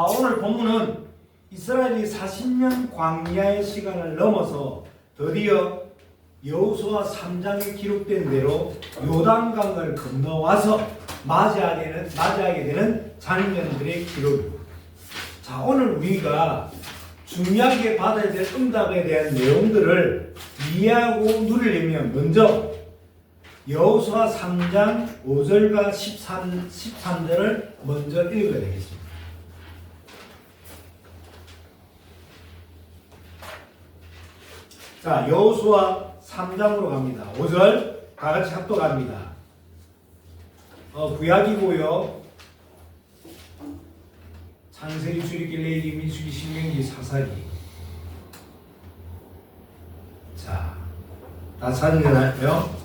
오늘 본문은 이스라엘이 40년 광야의 시간을 넘어서 드디어 여호수아 3장에 기록된 대로 요단강을 건너와서 맞이하게 되는 장면들의 기록입니다. 자, 오늘 우리가 중요하게 받아야 될 응답에 대한 내용들을 이해하고 누리려면 먼저 여호수아 3장 5절과 13절을 먼저 읽어야 되겠습니다. 자, 여호수아 3장으로 갑니다. 5절 다 같이 합독합니다. 구약이고요. 창세기, 출애굽기, 레위기, 민수기, 신명기, 사사기. 자, 다 찾으셨나요?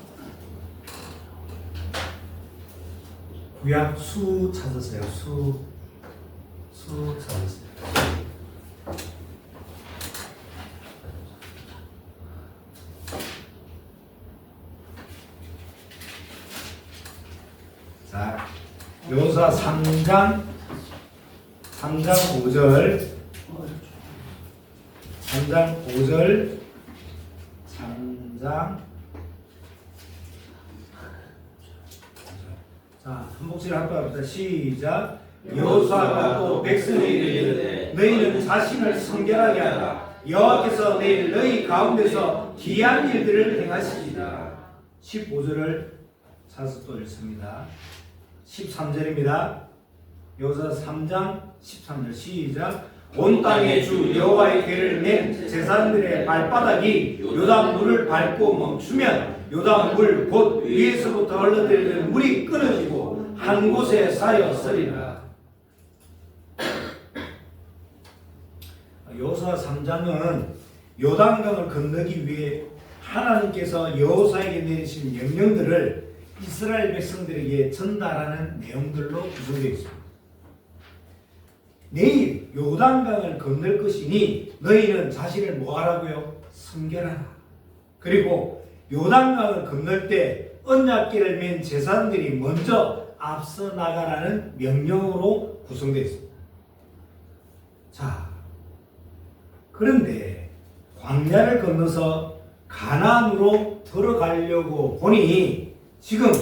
구약 수 찾았어요. 수 찾았어요. 자, 여호수아 3장 5절 3장 한 목소리 합독합시다. 시작. 여호수아가 또 백성에게 이르되 너희는 자신을 성결하게 하라. 여호와께서 내일 너희 가운데서 기이한 일들을 행하시리라. 15절을 사서 또 읽습니다. 13절입니다. 여호수아 3장 13절 시작. 온 땅의 주 여호와의 궤를 맨 제사장들의 발바닥이 요단 물을 밟고 멈추면 요단 물 곧 위에서부터 흘러내리는 물이 끊어지고 한 곳에 쌓여 서리라. 여호수아 3장은 요단강을 건너기 위해 하나님께서 여호수아에게 내리신 명령들을 이스라엘 백성들에게 전달하는 내용들로 구성되어 있습니다. 내일 요단강을 건널 것이니 너희는 자신을 뭐하라고요? 성결하라. 그리고 요단강을 건널 때 언약궤를 맨 제사장들이 먼저 앞서 나가라는 명령으로 구성되어 있습니다. 자, 그런데 광야를 건너서 가나안으로 들어가려고 보니 지금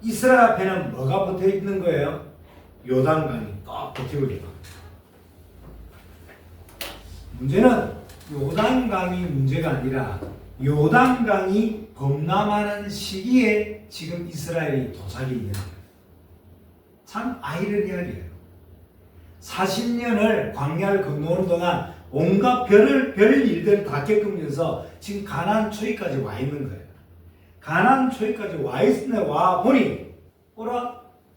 이스라엘 앞에는 뭐가 붙어 있는 거예요? 요단강이 딱 버티고 있는 거예요. 문제는 요단강이 문제가 아니라 요단강이 범람하는 시기에 지금 이스라엘이 도착이 있는 거예요. 참 아이러니하게요. 40년을 광야를 건너오는 동안 온갖 별 일들을 다 겪으면서 지금 가나안 초입까지 와 있는 거예요. 가나안 초입까지 와 보니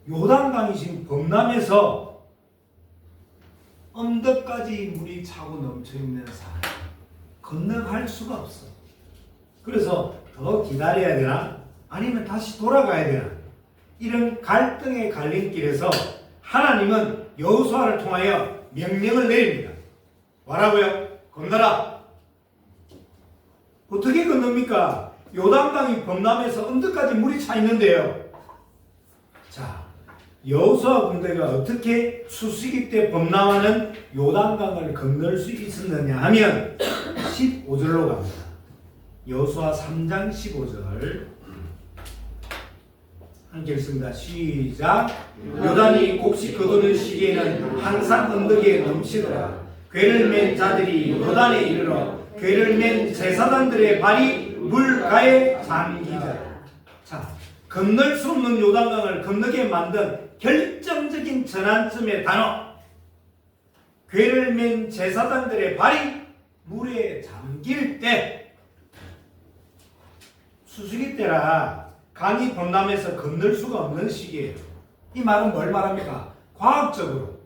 요단강이 지금 범람해서 언덕까지 물이 차고 넘쳐있는 상황, 건너갈 수가 없어. 그래서 더 기다려야 되나? 아니면 다시 돌아가야 되나? 이런 갈등의 갈림길에서 하나님은 여호수아를 통하여 명령을 내립니다. 뭐라고요? 건너라. 어떻게 건넙니까? 요단강이 범람해서 언덕까지 물이 차 있는데요. 자, 여호수아 군대가 어떻게 수수기 때 범람하는 요단강을 건널 수 있었느냐 하면 15절로 갑니다. 여호수아 3장 15절 함께 읽습니다. 시작. 요단이 곡식 거두는 시기에는 항상 언덕에 넘치더라. 궤를 맨 자들이 요단에 이르러 궤를 맨 제사장들의 발이 물가에 잠기더라. 자, 건널 수 없는 요단강을 건너게 만든 결정적인 전환점의 단어, 궤를 맨 제사장들의 발이 물에 잠길 때, 수수기 때라 강이 범람해서 건널 수가 없는 시기예요. 이 말은 뭘 말합니까? 과학적으로,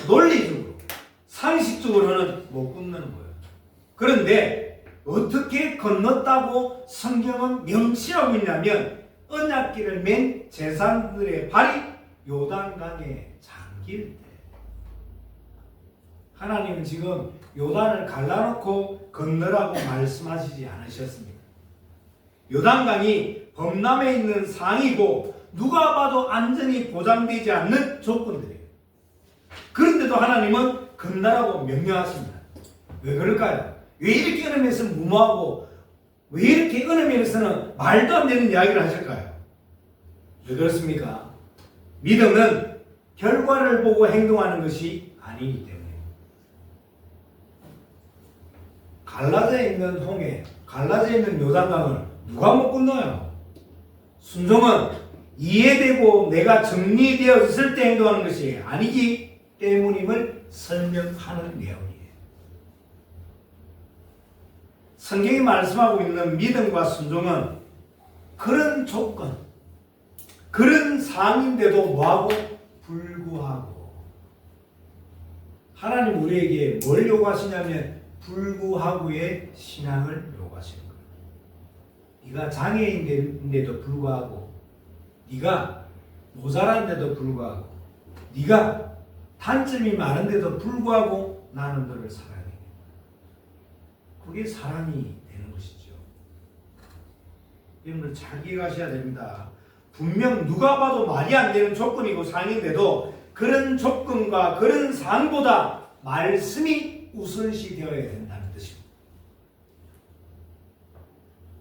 논리적으로, 상식적으로는 못 건너는 거예요. 그런데 어떻게 건넜다고 성경은 명시하고 있냐면 언약궤를 맨 제사장들의 발이 요단강에 잠길 때, 하나님은 지금 요단을 갈라놓고 건너라고 말씀하시지 않으셨습니다. 요단강이 범람해 있는 상이고 누가 봐도 안전이 보장되지 않는 조건들이에요. 그런데 그런데도 하나님은 건너라고 명령하십니다. 왜 그럴까요? 왜 이렇게 은혜면서 무모하고 왜 이렇게 은혜면서는 말도 안 되는 이야기를 하실까요? 왜 그렇습니까? 믿음은 결과를 보고 행동하는 것이 아니기 때문에. 갈라디아에 있는 홍해, 갈라디아에 있는 요단강을 누가 못 건너요? 순종은 이해되고 내가 정리되었을 때 행동하는 것이 아니기 때문임을 설명하는 내용이에요. 성경이 말씀하고 있는 믿음과 순종은 그런 조건, 그런 상황인데도 뭐하고? 불구하고. 하나님 우리에게 뭘 요구하시냐면 불구하고의 신앙을 요구하시는 거예요. 네가 장애인인데도 불구하고, 네가 모자란데도 불구하고, 네가 단점이 많은데도 불구하고 나는 너를 사랑해. 그게 사랑이 되는 것이죠. 여러분들 잘 기억하셔야 됩니다. 분명 누가 봐도 말이 안 되는 조건이고 상황인데도 그런 조건과 그런 상황보다 말씀이 우선시 되어야 된다는 뜻입니다.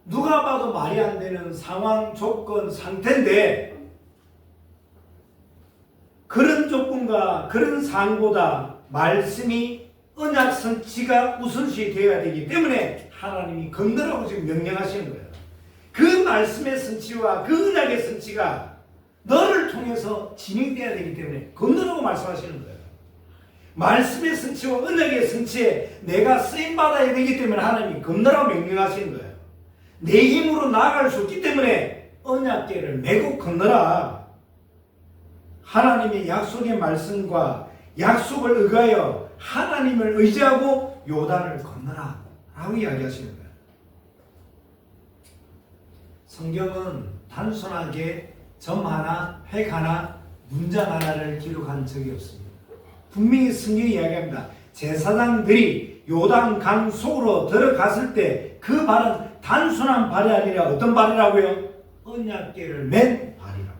누가 봐도 말이 안 되는 상황, 조건, 상태인데 그런 조건과 그런 상황보다 말씀이 언약 성취가 우선시 되어야 되기 때문에 하나님이 건너라고 지금 명령하시는 거예요. 그 말씀의 성취와 그 언약의 성취가 너를 통해서 진행되어야 되기 때문에 건너라고 말씀하시는 거예요. 말씀의 성취와 언약의 성취에 내가 쓰임받아야 되기 때문에 하나님이 건너라고 명령하시는 거예요. 내 힘으로 나아갈 수 없기 때문에 언약궤를 메고 건너라. 하나님의 약속의 말씀과 약속을 의하여 하나님을 의지하고 요단을 건너라 라고 이야기하시는 거예요. 성경은 단순하게 점 하나, 획 하나, 문장 하나를 기록한 적이 없습니다. 분명히 성경이 이야기합니다. 제사장들이 요단강 속으로 들어갔을 때 그 발은 단순한 발이 아니라 어떤 발이라고요? 언약궤를 맨 발이라고.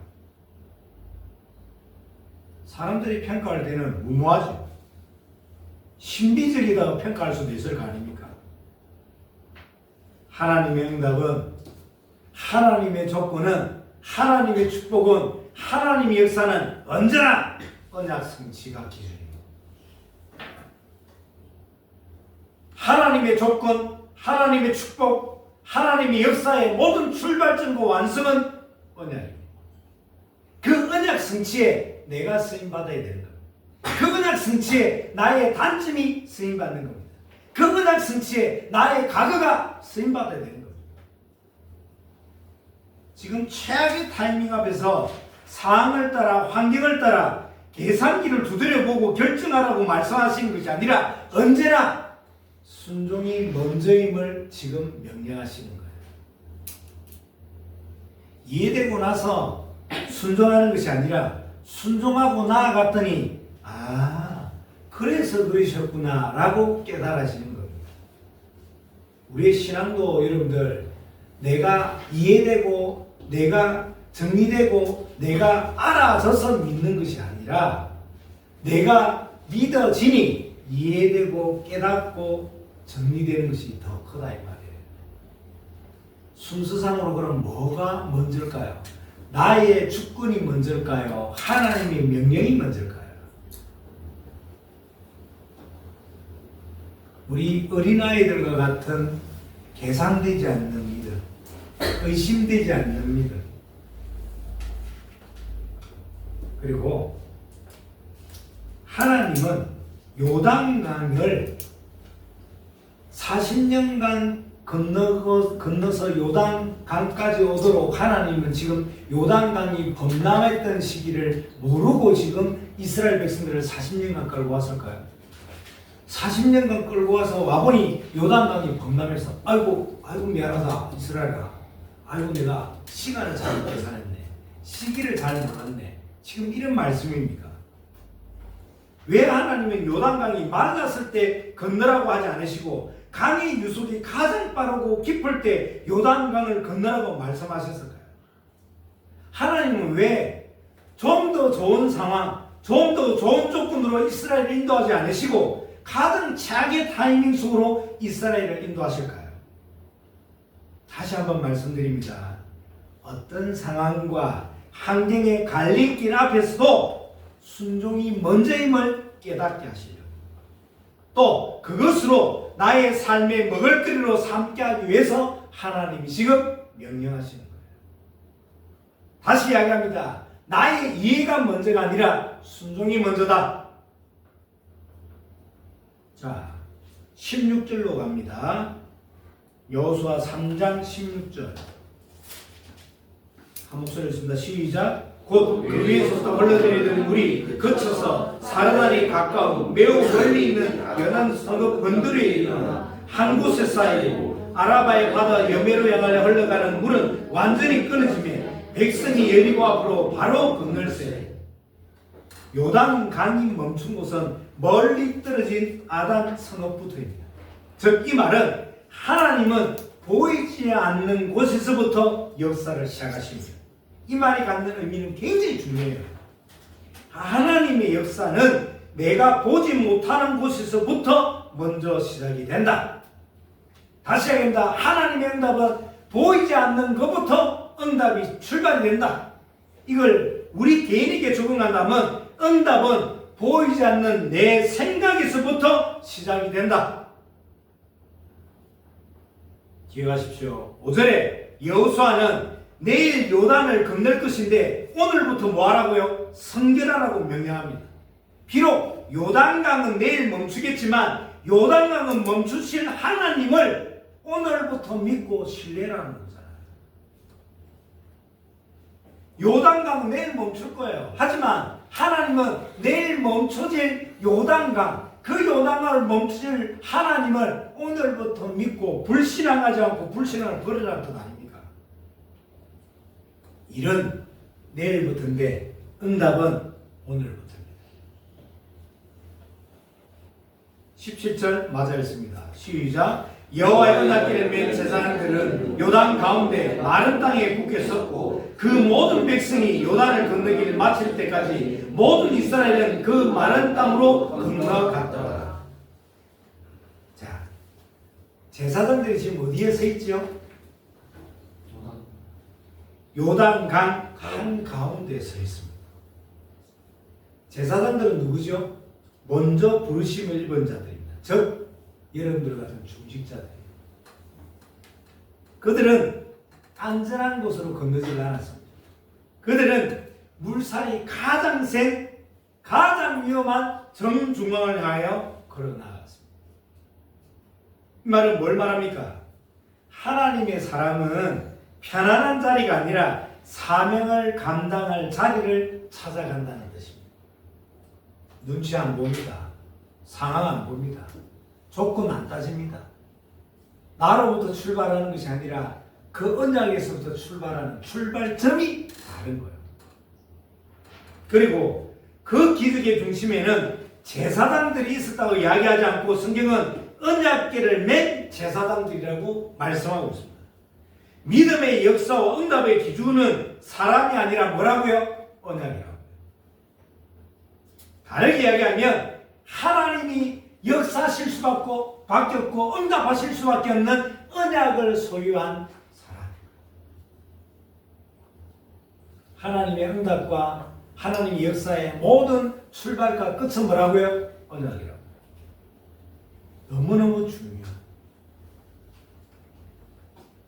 사람들이 평가할 때는 무모하죠. 신비적이다고 평가할 수도 있을 거 아닙니까? 하나님의 응답은, 하나님의 조건은, 하나님의 축복은, 하나님의 역사는 언제나 언약 성취가 기준입니다. 하나님의 조건, 하나님의 축복, 하나님의 역사의 모든 출발점과 완성은 언약입니다. 그 언약 성취에 내가 쓰임받아야 되는 겁니다. 그 언약 성취에 나의 단점이 쓰임받는 겁니다. 그 언약 성취에 나의 과거가 쓰임받아야 되는 겁니다. 지금 최악의 타이밍 앞에서 상황을 따라 환경을 따라 계산기를 두드려보고 결정하라고 말씀하시는 것이 아니라 언제나 순종이 먼저임을 지금 명령하시는 거예요. 이해되고 나서 순종하는 것이 아니라 순종하고 나아갔더니 그래서 그러셨구나 라고 깨달아지는 겁니다. 우리의 신앙도 여러분들 내가 이해되고 내가 정리되고 내가 알아져서 믿는 것이 아니라 내가 믿어지니 이해되고 깨닫고 정리되는 것이 더 크다 이 말이에요. 순서상으로 그럼 뭐가 먼저일까요? 나의 주권이 먼저일까요? 하나님의 명령이 먼저일까요? 우리 어린아이들과 같은 계산되지 않는 믿음, 의심되지 않는 믿음, 그리고 하나님은 요단강을 40년간 건너서 요단강까지 오도록 하나님은 지금 요단강이 범람했던 시기를 모르고 지금 이스라엘 백성들을 40년간 끌고 왔을까요? 40년간 끌고 와서 와보니 요단강이 범람해서 아이고 미안하다 이스라엘아, 아이고 내가 시간을 잘못 계산했네, 시기를 잘 몰랐네, 지금 이런 말씀입니까? 왜 하나님은 요단강이 말랐을 때 건너라고 하지 않으시고 강의 유속이 가장 빠르고 깊을 때 요단강을 건너라고 말씀하셨을까요? 하나님은 왜 좀 더 좋은 상황, 좀 더 좋은 조건으로 이스라엘을 인도하지 않으시고 가장 최악의 타이밍 속으로 이스라엘을 인도하실까요? 다시 한번 말씀드립니다. 어떤 상황과 환경의 갈림길 앞에서도 순종이 먼저임을 깨닫게 하시려고, 또 그것으로 나의 삶의 먹을거리로 삼게 하기 위해서 하나님이 지금 명령하시는 거예요. 다시 이야기합니다. 나의 이해가 먼저가 아니라 순종이 먼저다. 자, 16절로 갑니다. 여호수아 3장 16절. 한 목소리 있습니다. 시작. 곧 그 위에서부터 흘러내리던 물이 그쳐서 사르단이 가까운 매우 멀리 있는 연한 성읍 건드리에 이르러 한 곳에 쌓이고 아라바의 바다 여매로 향하여 흘러가는 물은 완전히 끊어지며 백성이 여리고 앞으로 바로 건널세. 요단 강이 멈춘 곳은 멀리 떨어진 아단 성읍부터입니다. 즉 이 말은 하나님은 보이지 않는 곳에서부터 역사를 시작하십니다. 이 말이 갖는 의미는 굉장히 중요해요. 하나님의 역사는 내가 보지 못하는 곳에서부터 먼저 시작이 된다. 다시 이야기합니다. 하나님의 응답은 보이지 않는 것부터 응답이 출발이 된다. 이걸 우리 개인에게 적용한다면 응답은 보이지 않는 내 생각에서부터 시작이 된다. 기억하십시오. 5절에 여호수아는 내일 요단을 건널 것인데 오늘부터 뭐 하라고요? 성결하라고 명령합니다. 비록 요단강은 내일 멈추겠지만 요단강은 멈추실 하나님을 오늘부터 믿고 신뢰라는 거잖아요. 요단강은 내일 멈출 거예요. 하지만 하나님은 내일 멈춰질 요단강, 그 요단강을 멈추실 하나님을 오늘부터 믿고 불신앙하지 않고 불신앙을 버리라는 뜻 아닙니까? 일은 내일부터인데 응답은 오늘부터입니다. 17절 맞아 있습니다. 시작. 여호와의 언약궤를 맨 제사장들은 요단 가운데 마른 땅에 굳게 섰고 그 모든 백성이 요단을 건너기를 마칠 때까지 모든 이스라엘은 그 마른 땅으로 건너갔더라. 자, 제사장들이 지금 어디에 서 있지요? 요단강 한가운데 서 있습니다. 제사장들은 누구죠? 먼저 부르심을 입은 자들입니다. 즉 여러분들 같은 중직자들입니다. 그들은 안전한 곳으로 건너지 않았습니다. 그들은 물살이 가장 센, 가장 위험한 정중앙을 향하여 걸어나갔습니다. 이 말은 뭘 말합니까? 하나님의 사람은 편안한 자리가 아니라 사명을 감당할 자리를 찾아간다는 뜻입니다. 눈치 안 봅니다. 상황 안 봅니다. 조건 안 따집니다. 나로부터 출발하는 것이 아니라 그 언약에서부터 출발하는 출발점이 다른 거예요. 그리고 그 기득의 중심에는 제사장들이 있었다고 이야기하지 않고 성경은 언약궤를 맨 제사장들이라고 말씀하고 있습니다. 믿음의 역사와 응답의 기준은 사람이 아니라 뭐라고요? 언약이라고. 다르게 이야기하면 하나님이 역사하실 수밖에 없고 응답하실 수밖에 없는 언약을 소유한 사람. 하나님의 응답과 하나님의 역사의 모든 출발과 끝은 뭐라고요? 언약이라고. 너무너무 중요해요.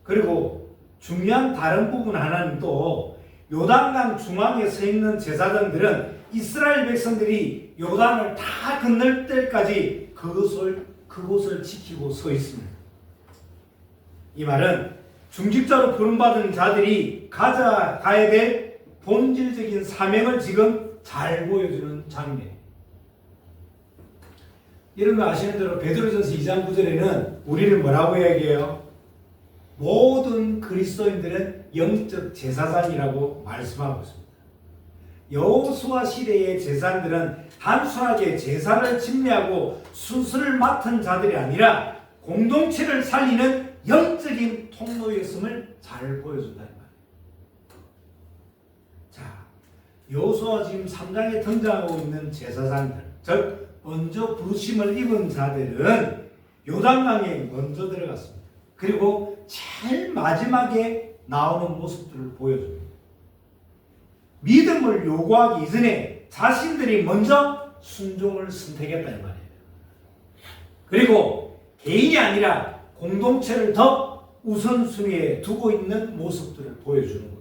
그리고 중요한 다른 부분 하나는 또 요단강 중앙에 서 있는 제사장들은 이스라엘 백성들이 요단을 다 건널 때까지 그곳을 지키고 서 있습니다. 이 말은 중직자로 부름받은 자들이 가야 될 본질적인 사명을 지금 잘 보여주는 장면입니다. 여러분 아시는 대로 베드로전서 2장 9절에는 우리를 뭐라고 이야기해요? 모든 그리스도인들은 영적 제사장이라고 말씀하고 있습니다. 여호수아 시대의 제사장들은 단순하게 제사를 집례하고 수술을 맡은 자들이 아니라 공동체를 살리는 영적인 통로였음을 잘 보여준다는 말이에요. 자, 여호수아 지금 3장에 등장하고 있는 제사장들, 즉 먼저 부르심을 입은 자들은 요단강에 먼저 들어갔습니다. 그리고 제일 마지막에 나오는 모습들을 보여줍니다. 믿음을 요구하기 이전에 자신들이 먼저 순종을 선택했다 이 말이에요. 그리고 개인이 아니라 공동체를 더 우선순위에 두고 있는 모습들을 보여주는 거예요.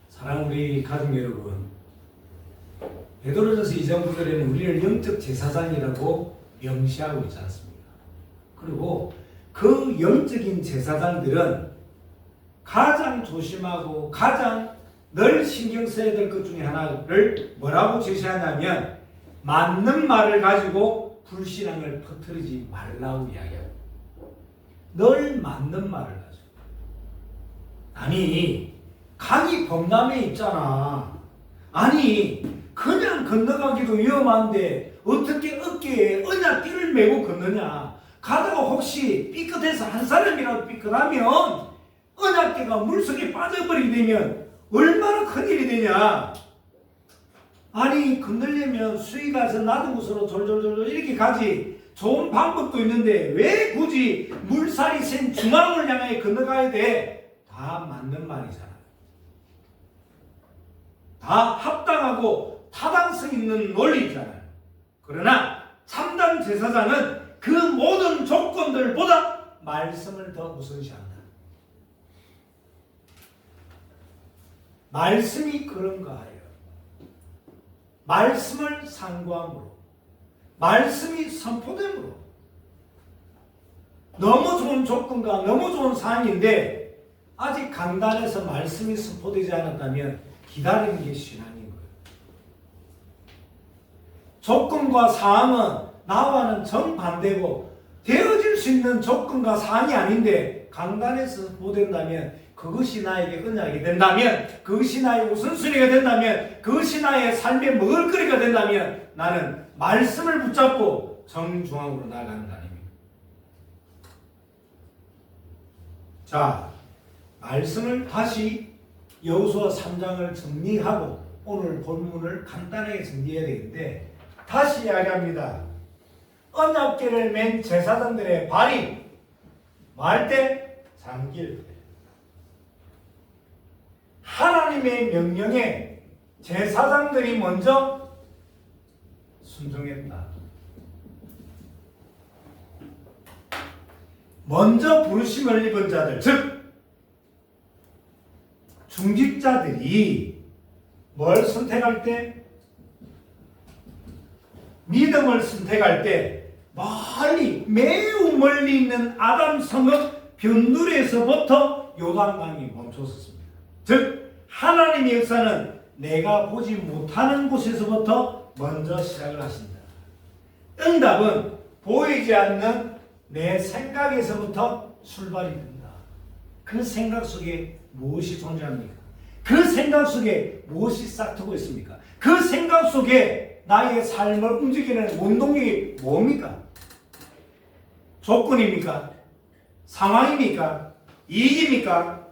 사랑하는 우리 가족 여러분, 베드로전서 2장 9절에는 우리를 영적 제사장이라고 명시하고 있지 않습니까? 그리고 그 영적인 제사장들은 가장 조심하고 가장 늘 신경 써야 될 것 중에 하나를 뭐라고 제시하냐면 맞는 말을 가지고 불신앙을 퍼뜨리지 말라고 이야기하고, 늘 맞는 말을 가지고. 아니 강이 범람에 있잖아. 아니 그냥 건너가기도 위험한데 어떻게 어깨에 언약궤를 메고 건너냐. 가다가 혹시 삐끗해서 한 사람이라도 삐끗하면 언약궤가 물속에 빠져버리게 되면 얼마나 큰일이 되냐. 아니 건너려면 수위 가서 낮은 곳으로 졸졸졸 이렇게 가지. 좋은 방법도 있는데 왜 굳이 물살이 센 중앙을 향해 건너가야 돼. 다 맞는 말이잖아. 다 합당하고 타당성 있는 논리잖아요. 그러나 참담 제사장은 그 모든 조건들보다 말씀을 더 우선시한다. 말씀이 그런가 하여 말씀을 상고함으로, 말씀이 선포됨으로, 너무 좋은 조건과 너무 좋은 상황인데 아직 강단에서 말씀이 선포되지 않았다면 기다리는 게 신앙인 거예요. 조건과 상황은 나와는 정반대고 되어질 수 있는 조건과 상황이 아닌데 강단에서 선포된다면, 그것이 나에게 언약이 된다면, 그것이 나의 우선순위가 된다면, 그것이 나의 삶의 먹을거리가 된다면 나는 말씀을 붙잡고 정중앙으로 나아가는 거 아닙니까? 자, 말씀을 다시 여호수아 3장을 정리하고 오늘 본문을 간단하게 정리해야 되는데, 다시 이야기합니다. 언약궤를 맨 제사장들의 발이 말 때 잠길 때, 하나님의 명령에 제사장들이 먼저 순종했다. 먼저 부르심을 입은 자들, 즉 중직자들이 뭘 선택할 때? 믿음을 선택할 때 멀리, 매우 멀리 있는 아담 성읍 변두리에서부터 요단강이 멈췄었습니다. 즉 하나님의 역사는 내가 보지 못하는 곳에서부터 먼저 시작을 하신다. 응답은 보이지 않는 내 생각에서부터 출발이 된다. 그 생각 속에 무엇이 존재합니까? 그 생각 속에 무엇이 싹트고 있습니까? 그 생각 속에 나의 삶을 움직이는 원동력이 뭡니까? 조건입니까? 상황입니까? 이익입니까?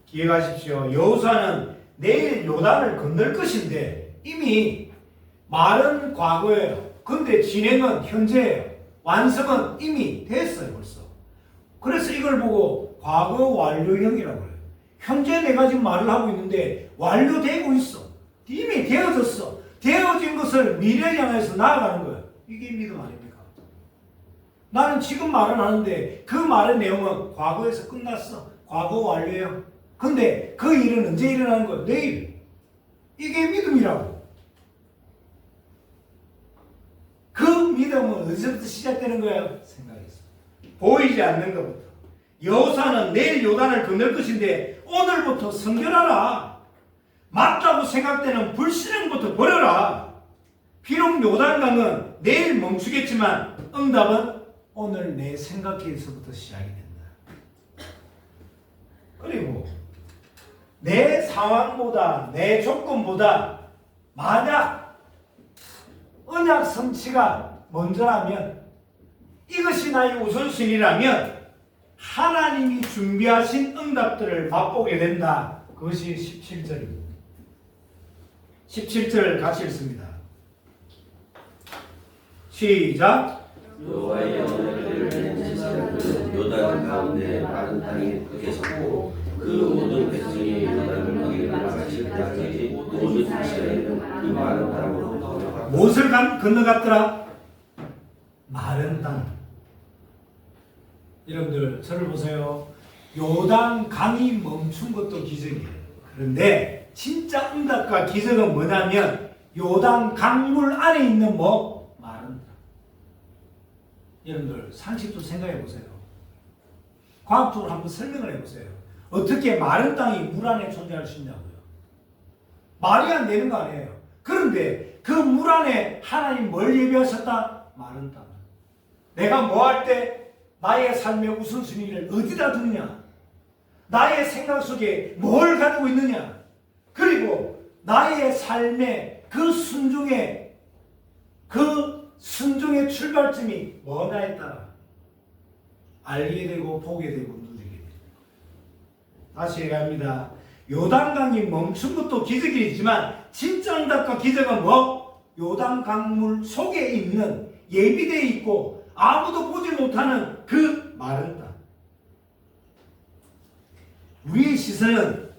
기억하십시오. 여호수아는 내일 요단을 건널 것인데 이미 말은 과거예요. 근데 진행은 현재예요. 완성은 이미 됐어요, 벌써. 그래서 이걸 보고 과거 완료형이라고 해요. 현재 내가 지금 말을 하고 있는데 완료되고 있어. 이미 되어졌어. 되어진 것을 미래를 향해서 나아가는 거예요. 이게 믿음 아닙니까? 나는 지금 말을 하는데 그 말의 내용은 과거에서 끝났어. 과거 완료예요. 근데 그 일은 언제 일어나는 거예요? 내일. 이게 믿음이라고. 그 믿음은 어디서부터 시작되는 거예요? 생각에서. 보이지 않는 것부터. 여호수아는 내일 요단을 건널 것인데 오늘부터 성결하라. 맞다고 생각되는 불신앙부터 버려라. 비록 요단강은 내일 멈추겠지만 응답은 오늘 내 생각에서부터 시작이 된다. 그리고 내 상황보다 내 조건보다 만약 언약 성취가 먼저라면, 이것이 나의 우선순위라면 하나님이 준비하신 응답들을 맛보게 된다. 그것이 17절입니다. 17절 같이 읽습니다. 시작. 여호와의 언약궤를 낸 요단 가운데 마른 땅에 크게 섰고 그 모든 백성이 요단을 건너가실 때까지 모든 이스라엘은 그 마른 땅으로 건너갔다. 무엇을 건너갔더라? 마른 땅. 여러분들 저를 보세요. 요단 강이 멈춘 것도 기적이에요. 그런데 진짜 응답과 기적은 뭐냐면 요단 강물 안에 있는 마른 땅. 여러분들 상식적으로 생각해 보세요. 과학적으로 한번 설명을 해보세요. 어떻게 마른 땅이 물 안에 존재할 수 있냐고요. 말이 안 되는 거 아니에요. 그런데 그 물 안에 하나님 뭘 예비하셨다? 마른 땅. 내가 뭐 할 때 나의 삶의 우선순위를 어디다 두느냐? 나의 생각 속에 뭘 가지고 있느냐? 그리고 나의 삶의 그 순종의 출발점이 뭐냐에 따라 알게 되고 보게 되고 누리게 됩니다. 다시 얘기합니다. 요단강이 멈춘 것도 기적이지만 진짜 응답과 기적은 요단 강물 속에 있는 예비되어 있고 아무도 보지 못하는 그 마른 땅. 우리의 시선은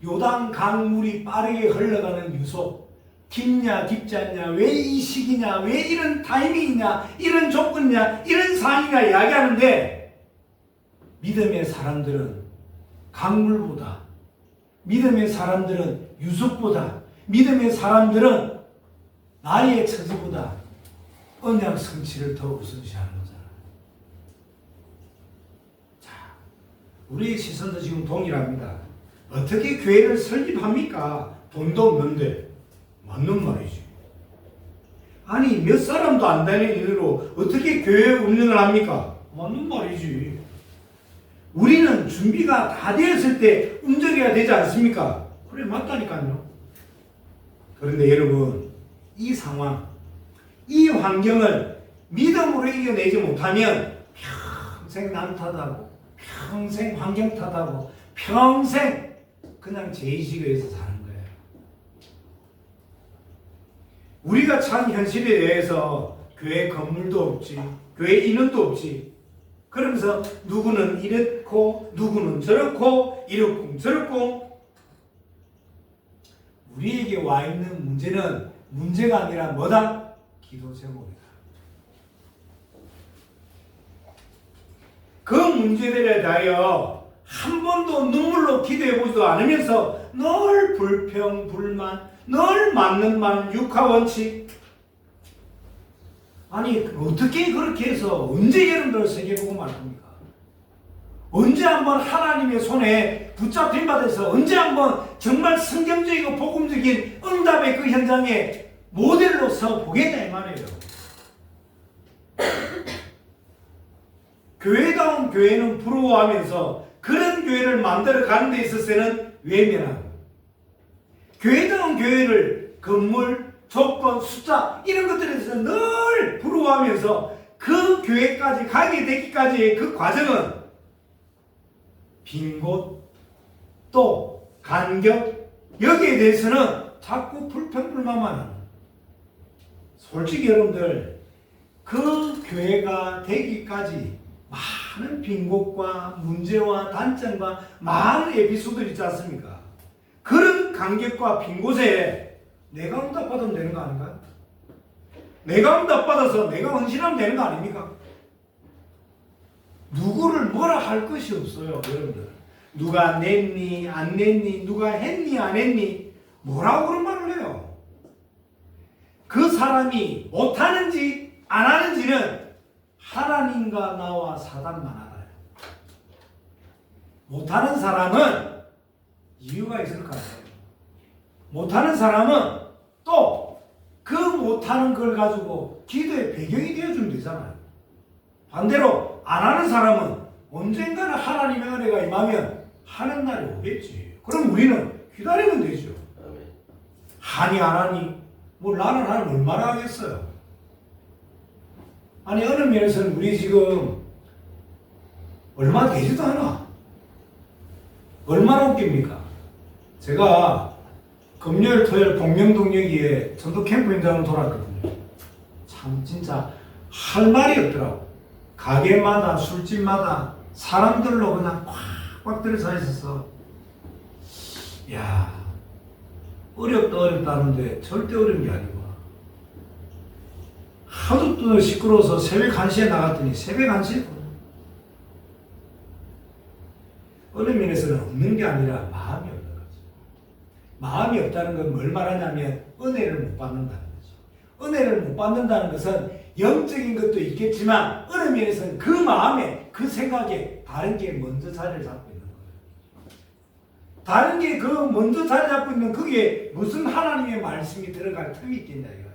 요단 강물이 빠르게 흘러가는 유소, 깊냐 깊지 않냐, 왜 이 시기냐, 왜 이런 타이밍이냐, 이런 조건이냐, 이런 상황이냐 이야기하는데 믿음의 사람들은 강물보다, 믿음의 사람들은 유속보다, 믿음의 사람들은 나의 처지보다 언약 성취를 더 우선시하는 거잖아요. 자, 우리의 시선도 지금 동일합니다. 어떻게 교회를 설립합니까? 돈도 없는데. 맞는 말이지. 아니 몇 사람도 안 되는 일로 어떻게 교회 운영을 합니까? 맞는 말이지. 우리는 준비가 다 되었을 때 움직여야 되지 않습니까? 그래 맞다니까요. 그런데 여러분 이 상황, 이 환경을 믿음으로 이겨내지 못하면 평생 남 탓하고 평생 환경 탓하고 평생 그냥 제의식에서 사는 거예요. 우리가 처한 현실에 대해서 교회 건물도 없지, 교회 인원도 없지. 그러면서 누구는 이렇고 누구는 저렇고 이렇고 저렇고. 우리에게 와 있는 문제는 문제가 아니라 뭐다? 기도 제목이다. 그 문제들에 대하여 한 번도 눈물로 기도해보지도 않으면서 늘 불평, 불만, 늘 맞는 말, 육하원칙. 아니 어떻게 그렇게 해서 언제 여러분들 세계보고 말 겁니까? 언제 한번 하나님의 손에 붙잡힌 바 돼서 언제 한번 정말 성경적이고 복음적인 응답의 그 현장에 모델로 서 보겠냐 이 말이에요. 교회다운 교회는 부러워하면서 그런 교회를 만들어 가는 데 있어서는 외면하고, 교회다운 교회를 건물, 조건, 숫자 이런 것들에 대해서 늘 부러워하면서 그 교회까지 가게 되기까지의 그 과정은 빈 곳, 또 간격, 여기에 대해서는 자꾸 불평불만만 하는. 솔직히 여러분들 그 교회가 되기까지 많은 빈 곳과 문제와 단점과 많은 에피소드들이 있지 않습니까? 그런 간격과 빈 곳에 내가 응답받으면 되는 거 아닌가요? 내가 응답받아서 내가 헌신하면 되는 거 아닙니까? 누구를 뭐라 할 것이 없어요, 여러분들. 누가 냈니, 안 냈니, 누가 했니, 안 했니, 뭐라고 그런 말을 해요? 그 사람이 못하는지, 안 하는지는 하나님과 나와 사단만 알아요. 못하는 사람은 이유가 있을 거예요. 못하는 사람은 또 그 못하는 걸 가지고 기도의 배경이 되어주면 되잖아요. 반대로 안 하는 사람은 언젠가는 하나님의 은혜가 임하면 하는 날이 오겠지. 그럼 우리는 기다리면 되죠. 하니 안 하니 뭐 나는 하면 얼마나 하겠어요. 아니 어느 면에서는 우리 지금 얼마 되지도 않아. 얼마나 웃깁니까? 제가 금요일, 토요일 복명동 여기에 전도 캠프 현장을 돌았거든요. 참 진짜 할 말이 없더라고. 가게마다 술집마다 사람들로 그냥 꽉꽉 들어차 있어서 야, 어렵다 하는데 절대 어려운 게 아니고 하도 또 시끄러워서 새벽 1시에 나갔더니 새벽 1시에 어느 면에서는 없는 게 아니라 마음이 없는 거죠. 마음이 없다는 건 뭘 말하냐면 은혜를 못 받는다는 거죠. 은혜를 못 받는다는 것은 영적인 것도 있겠지만 어느 면에서는 그 마음에 그 생각에 다른 게 먼저 자리를 잡고 있는 거예요. 다른 게 그 먼저 자리 잡고 있는 그게 무슨 하나님의 말씀이 들어갈 틈이 있겠냐 이거예요.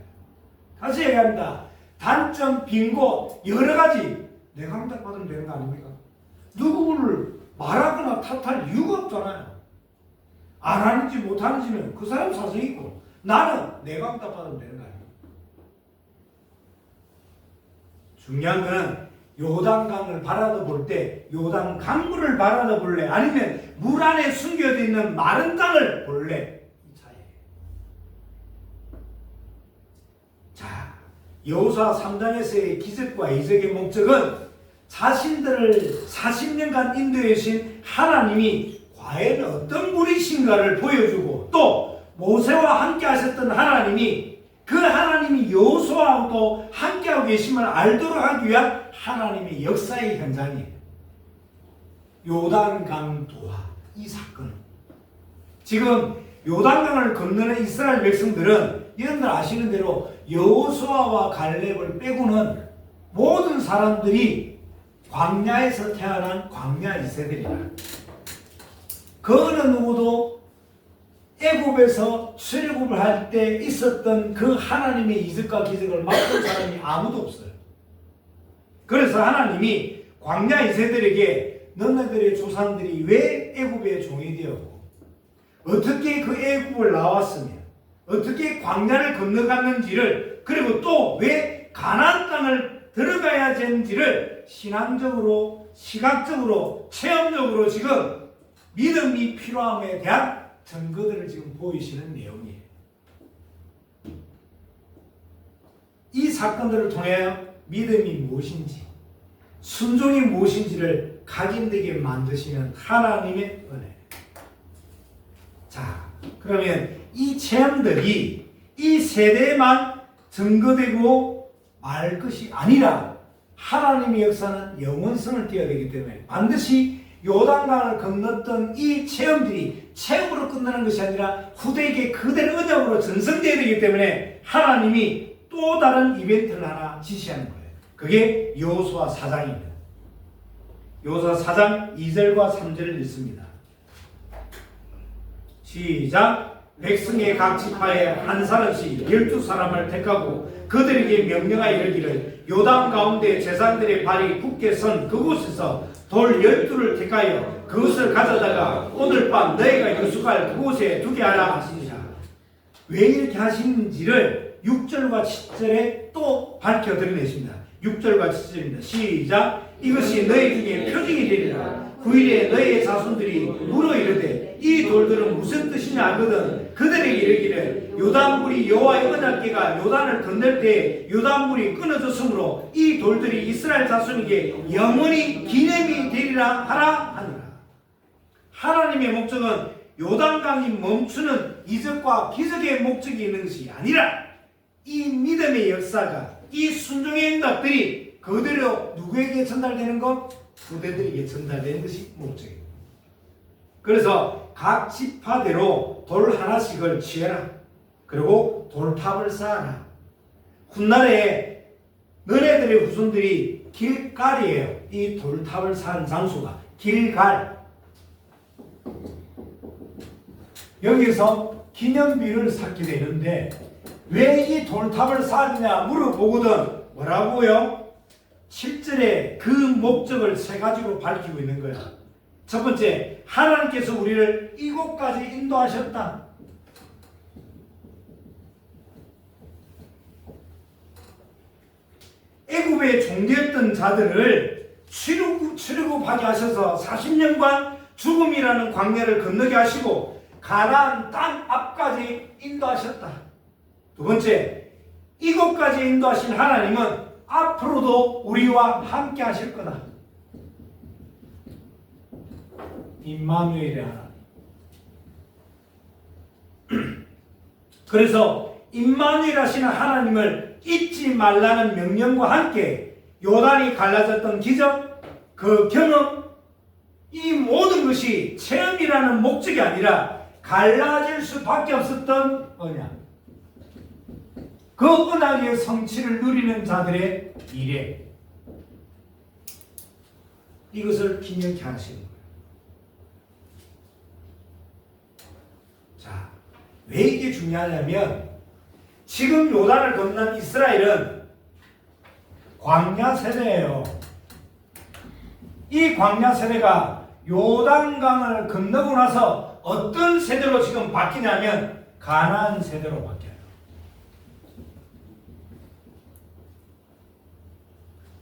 다시 얘기합니다. 단점, 빈고 여러 가지 내가 응답받으면 되는 거 아닙니까? 누구를 말하거나 탓할 이유가 없잖아요. 안 하는지 못 하는지는 그 사람 사정이고 나는 내가 응답받으면 되는 거 아닙니까? 중요한 거는 요단강을 바라다 볼 때 요단 강물을 바라다 볼래 아니면 물 안에 숨겨져 있는 마른 땅을 볼래 이 차이예요. 자, 여호수아 3장에서의 기적과 이적의 목적은 자신들을 40년간 인도해 주신 하나님이 과연 어떤 분이신가를 보여주고 또 모세와 함께 하셨던 하나님이 그 하나님이 여호수아하고도 함께하고 계심을 알도록 하기 위한 하나님의 역사의 현장이에요. 요단강 도하 이 사건은 지금 요단강을 건너는 이스라엘 백성들은 여러분들 아시는 대로 여호수아와 갈렙을 빼고는 모든 사람들이 광야에서 태어난 광야 2세들이다. 그 어느 누구도 애굽에서 출애굽을 할 때 있었던 그 하나님의 이적과 기적을 맡은 사람이 아무도 없어요. 그래서 하나님이 광야 2세들에게 너네들의 조상들이 왜 애굽의 종이 되었고 어떻게 그 애굽을 나왔으며 어떻게 광야를 건너갔는지를 그리고 또 왜 가나안 땅을 들어가야 되는지를 신앙적으로 시각적으로 체험적으로 지금 믿음이 필요함에 대한 증거들을 지금 보이시는 내용이에요. 이 사건들을 통해 믿음이 무엇인지 순종이 무엇인지를 각인되게 만드시는 하나님의 은혜. 자, 그러면 이 체험들이 이 세대에만 증거되고 말 것이 아니라 하나님의 역사는 영원성을 띄어야 되기 때문에 반드시 요단강을 건넜던 이 체험들이 체험으로 끝나는 것이 아니라 후대에게 그대로 언약으로 전승되어야 되기 때문에 하나님이 또 다른 이벤트를 하나 지시하는 거예요. 그게 여호수아 4장입니다. 여호수아 4장 2절과 3절을 읽습니다. 시작. 백성의 각 지파에 한 사람씩 12사람을 택하고 그들에게 명령하여 이르기를 요단 가운데 제사장들의 발이 굳게 선 그곳에서 돌 12를 택하여 그것을 가져다가 오늘 밤 너희가 유숙할 그곳에 두게 하라 하시니라. 왜 이렇게 하시는지를 6절과 7절에 또 밝혀 드러내십니다. 6절과 7절입니다. 시작. 이것이 너희 중에 표징이 되리라. 9일에 너희의 자손들이 물어 이르되 이 돌들은 무슨 뜻이냐 하거든 그들에게 이르기를 요단물이 여호와의 언약궤가 요단을 건널 때 요단물이 끊어졌으므로 이 돌들이 이스라엘 자손에게 영원히 기념이 되리라 하라 하니라. 하나님의 목적은 요단강이 멈추는 이적과 기적의 목적이 있는 것이 아니라 이 믿음의 역사가 이 순종의 응답들이 그대로 누구에게 전달되는 것? 후대들에게 전달되는 것이 목적입니다. 그래서 각 지파대로 돌 하나씩을 취해라. 그리고 돌탑을 쌓아라. 훗날에 너네들의 후손들이 길갈이에요. 이 돌탑을 쌓은 장소가 길갈. 여기서 기념비를 쌓게 되는데 왜 이 돌탑을 쌓느냐 물어보거든 뭐라고요? 7절에 그 목적을 세 가지로 밝히고 있는 거야. 첫 번째, 하나님께서 우리를 이곳까지 인도하셨다. 애굽의 종되었던 자들을 출애굽하게 하셔서 40년간 죽음이라는 광야를 건너게 하시고 가나안 땅 앞까지 인도하셨다. 두 번째, 이곳까지 인도하신 하나님은 앞으로도 우리와 함께 하실 거다. 임마누엘의 하나님. 그래서 임마누엘 하시는 하나님을 잊지 말라는 명령과 함께 요단이 갈라졌던 기적, 그 경험, 이 모든 것이 체험이라는 목적이 아니라 갈라질 수밖에 없었던 언약. 그 언약의 성취를 누리는 자들의 미래. 이것을 기념케 하시는 거예요. 자, 왜 이게 중요하냐면 지금 요단을 건넌 이스라엘은 광야 세대예요. 이 광야 세대가 요단강을 건너고 나서 어떤 세대로 지금 바뀌냐면 가나안 세대로 바뀌어요.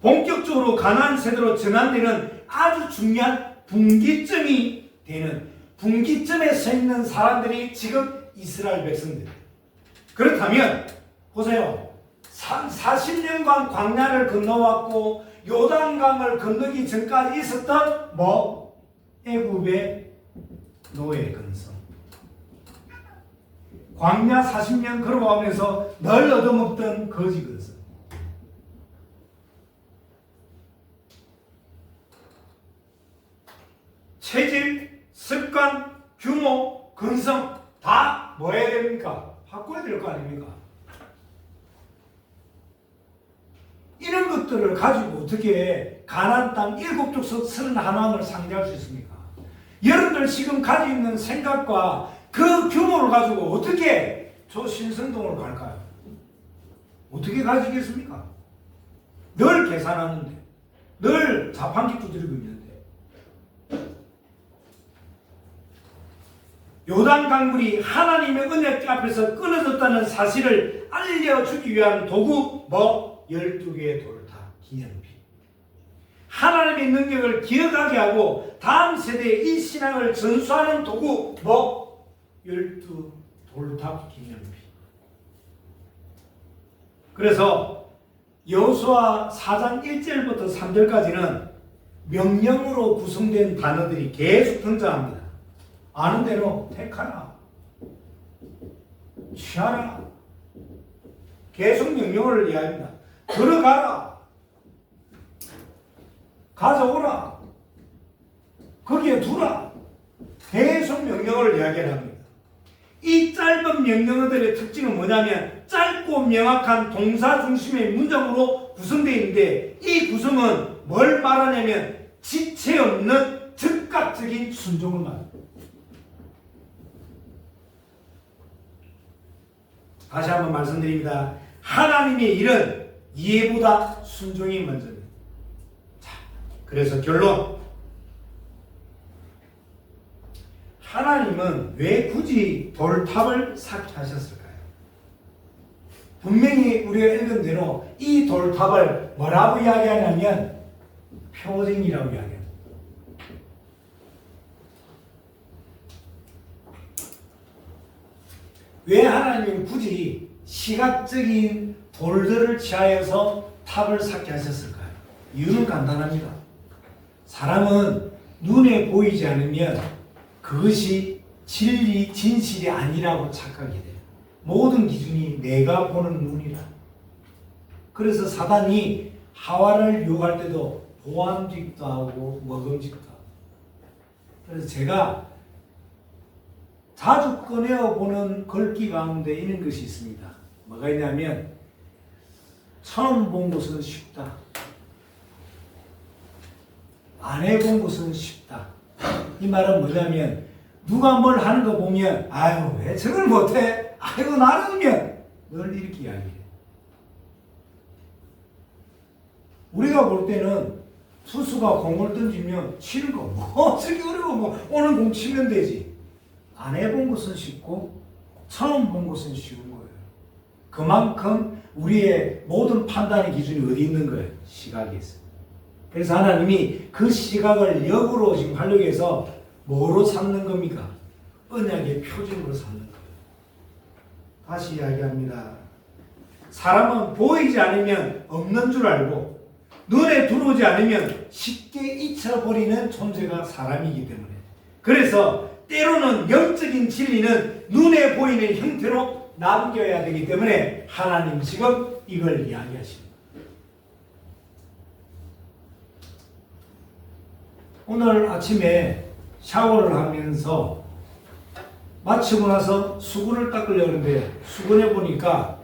본격적으로 가나안 세대로 전환되는 아주 중요한 분기점이 되는, 분기점에 서 있는 사람들이 지금 이스라엘 백성들. 그렇다면 보세요. 40년간 광야를 건너왔고 요단강을 건너기 전까지 있었던 애굽의 노예 근성. 광야 40년 걸어가면서 늘 얻어먹던 거지 근성. 체질, 습관, 규모, 근성 다 뭐 해야 됩니까? 바꿔야 될 거 아닙니까? 이런 것들을 가지고 어떻게 가나안 땅 7족속 31왕을 상대할 수 있습니까? 여러분들 지금 가지고 있는 생각과 그 규모를 가지고 어떻게 저 신성동을 갈까요? 어떻게 가지겠습니까? 늘 계산하는데, 늘 자판기 두드리고 있는데. 요단 강물이 하나님의 은혜 앞에서 끊어졌다는 사실을 알려주기 위한 도구 12개의 돌탑 기념비. 하나님의 능력을 기억하게 하고 다음 세대에 이 신앙을 전수하는 도구 12 돌탑 기념비. 그래서 여호수아 4장 1절부터 3절까지는 명령으로 구성된 단어들이 계속 등장합니다. 아는 대로 택하라, 취하라, 계속 명령을 이야기합니다. 들어가라, 가져오라, 거기에 두라, 계속 명령을 이야기합니다. 이 짧은 명령어들의 특징은 뭐냐면 짧고 명확한 동사 중심의 문장으로 구성되어 있는데 이 구성은 뭘 말하냐면 지체 없는 즉각적인 순종을 말합니다. 다시 한번 말씀드립니다. 하나님의 일은 이해보다 순종이 먼저입니다. 자, 그래서 결론. 하나님은 왜 굳이 돌탑을 쌓게 하셨을까요? 분명히 우리가 읽은 대로 이 돌탑을 뭐라고 이야기하냐면 표징이라고 이야기합니다. 왜 하나님은 굳이 시각적인 돌들을 취하여서 탑을 쌓게 하셨을까요? 이유는 간단합니다. 사람은 눈에 보이지 않으면 그것이 진리, 진실이 아니라고 착각이 돼요. 모든 기준이 내가 보는 눈이라. 그래서 사단이 하와를 유혹할 때도 보암직도 하고 먹음직도 하고. 그래서 제가 자주 꺼내어보는 글귀 가운데 이런 것이 있습니다. 뭐가 있냐면 처음 본 것은 쉽다. 안 해본 것은 쉽다. 이 말은 뭐냐면 누가 뭘 하는 거 보면 아유 왜 저걸 못해? 아이고 나는면 늘 이렇게 이야기해. 우리가 볼 때는 투수가 공을 던지면 치는 거 뭐 저기 어려워 뭐 오늘 공 치면 되지. 안 해본 것은 쉽고 처음 본 것은 쉬운 거예요. 그만큼 우리의 모든 판단의 기준이 어디 있는 거예요? 시각에 있어요. 그래서 하나님이 그 시각을 역으로 지금 하려고 해서 뭐로 삼는 겁니까? 언약의 표징으로 삼는 거예요. 다시 이야기합니다. 사람은 보이지 않으면 없는 줄 알고 눈에 들어오지 않으면 쉽게 잊혀버리는 존재가 사람이기 때문에, 그래서 때로는 영적인 진리는 눈에 보이는 형태로 남겨야 되기 때문에 하나님 지금 이걸 이야기하십니다. 오늘 아침에 샤워를 하면서 마치고 나서 수건을 닦으려고 하는데 수건에 보니까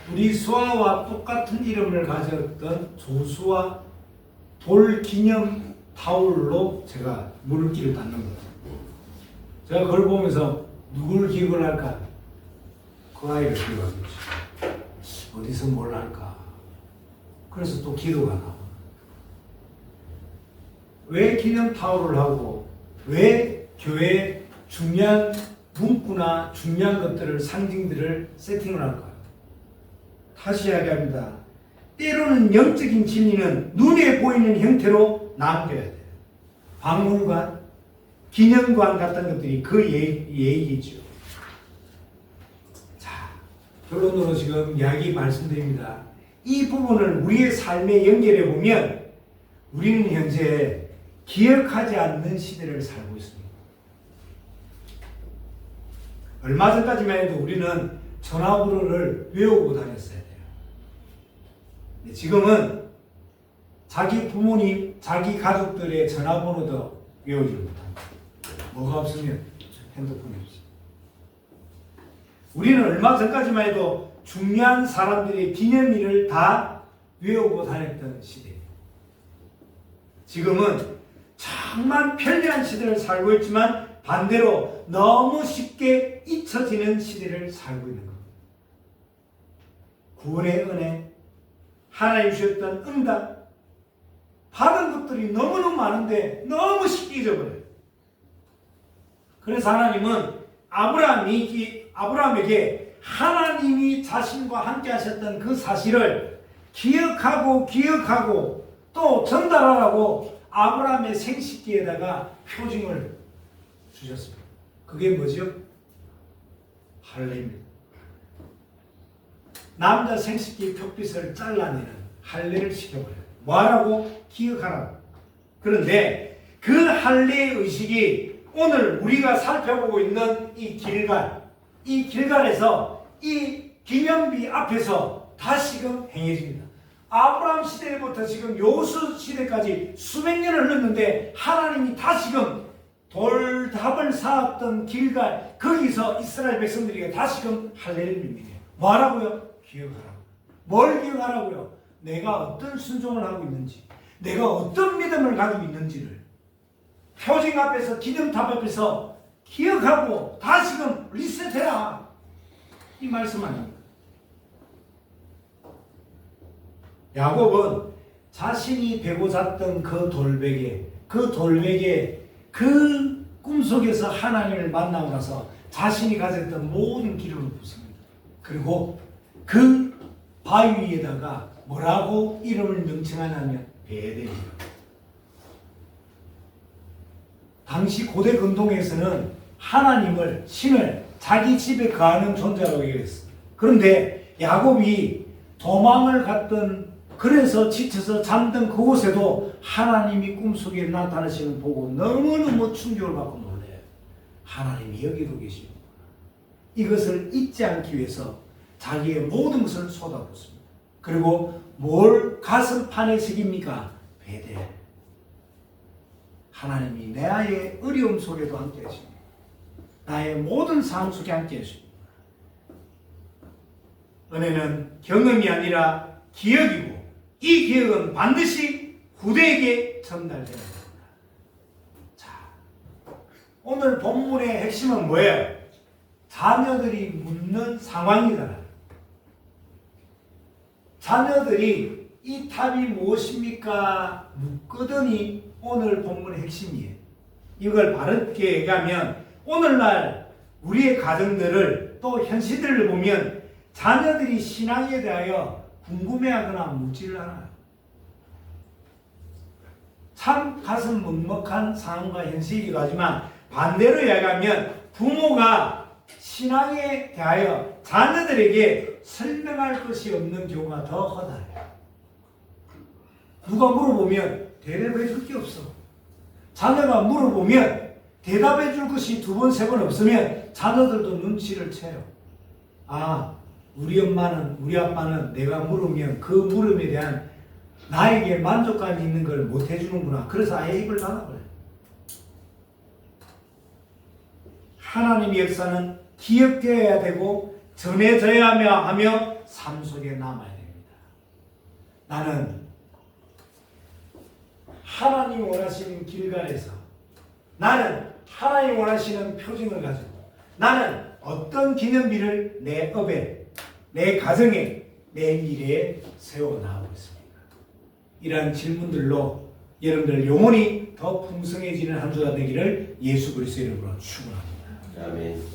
우리 수아와 똑같은 이름을 가졌던 조수아 돌 기념 타올로 제가 물기를 닦는 거예요. 제가 그걸 보면서 누굴 기억을 할까? 그 아이를 기억하겠죠. 어디서 뭘 할까? 그래서 또 기도가 나와. 왜 기념 타올을 하고 왜 교회에 중요한 문구나 중요한 것들을, 상징들을 세팅을 할까요? 다시 이야기합니다. 때로는 영적인 진리는 눈에 보이는 형태로 남겨야 돼요. 박물관, 기념관 같은 것들이 그 얘기죠. 자, 결론으로 지금 이야기 말씀드립니다. 이 부분을 우리의 삶에 연결해 보면 우리는 현재 기억하지 않는 시대를 살고 있습니다. 얼마 전까지만 해도 우리는 전화번호를 외우고 다녔어야 돼요. 지금은 자기 부모님, 자기 가족들의 전화번호도 외우지 못합니다. 뭐가 없으면 핸드폰이 없어요. 우리는 얼마 전까지만 해도 중요한 사람들의 기념일을 다 외우고 다녔던 시대예요. 지금은 정말 편리한 시대를 살고 있지만 반대로 너무 쉽게 잊혀지는 시대를 살고 있는 겁니다. 구원의 은혜, 하나님 주셨던 응답, 받은 것들이 너무너무 많은데 너무 쉽게 잊어버려요. 그래서 하나님은 아브라함에게 하나님이 자신과 함께 하셨던 그 사실을 기억하고 또 전달하라고 아브라함의 생식기에다가 표징을 주셨습니다. 그게 뭐죠? 할례입니다. 남자 생식기 표빗을 잘라내는 할례를 시켜버려요. 뭐하라고? 기억하라고. 그런데 그 할례의 의식이 오늘 우리가 살펴보고 있는 이 길갈에서 이 기념비 앞에서 다시금 행해집니다. 아브라함 시대부터 지금 요수 시대까지 수백 년을 흘렀는데 하나님이 다시금 돌탑을 쌓았던 길갈, 거기서 이스라엘 백성들에게 다시금 할례를 빕니다. 뭐하라고요? 기억하라고. 뭘 기억하라고요? 내가 어떤 순종을 하고 있는지, 내가 어떤 믿음을 가지고 있는지를 표징 앞에서, 기념탑 앞에서 기억하고 다시금 리셋해라, 이 말씀 아닙니까? 야곱은 자신이 베고 잤던 그 돌베개 그 꿈속에서 하나님을 만나고 나서 자신이 가졌던 모든 기름을 붓습니다. 그리고 그 바위 위에다가 뭐라고 이름을 명칭하냐면 베델이에요. 당시 고대 근동에서는 하나님을, 신을 자기 집에 거하는 존재라고 얘기했습니다. 그런데 야곱이 도망을 갔던, 그래서 지쳐서 잠든 그곳에도 하나님이 꿈속에 나타나시는 걸 보고 너무너무 충격을 받고 놀래요. 하나님이 여기도 계시고, 이것을 잊지 않기 위해서 자기의 모든 것을 쏟아붓습니다. 그리고 뭘 가슴판에 새깁니까? 베델. 하나님이 나의 어려움 속에도 함께 하십니다. 나의 모든 삶 속에 함께 하십니다. 은혜는 경험이 아니라 기억이고, 이 기억은 반드시 후대에게 전달되어야 됩니다. 자, 오늘 본문의 핵심은 뭐예요? 자녀들이 묻는 상황이잖아요. 자녀들이 이 탑이 무엇입니까? 묻거든이 오늘 본문의 핵심이에요. 이걸 바르게 얘기하면 오늘날 우리의 가정들을, 또 현실들을 보면 자녀들이 신앙에 대하여 궁금해하거나 묻지를 않아요. 참 가슴 먹먹한 상황과 현실이기도 하지만 반대로 이야기하면 부모가 신앙에 대하여 자녀들에게 설명할 것이 없는 경우가 더 허다해요. 누가 물어보면 대답해 줄 게 없어. 자녀가 물어보면 대답해 줄 것이 두 번, 세 번 없으면 자녀들도 눈치를 채요. 아, 우리 엄마는, 우리 아빠는 내가 물으면 그 물음에 대한 나에게 만족감이 있는 걸 못 해주는구나. 그래서 아예 입을 닫아버려요. 하나님의 역사는 기억되어야 되고 전해져야 하며 삶 속에 남아야 됩니다. 나는 하나님이 원하시는 길갈에서, 나는 하나님이 원하시는 표징을 가지고, 나는 어떤 기념비를 내 업에, 내 가정에, 내 미래에 세워나가고 있습니다. 이러한 질문들로 여러분들 영혼이 더 풍성해지는 한 주가 되기를 예수 그리스도의 이름으로 축원합니다. 아멘.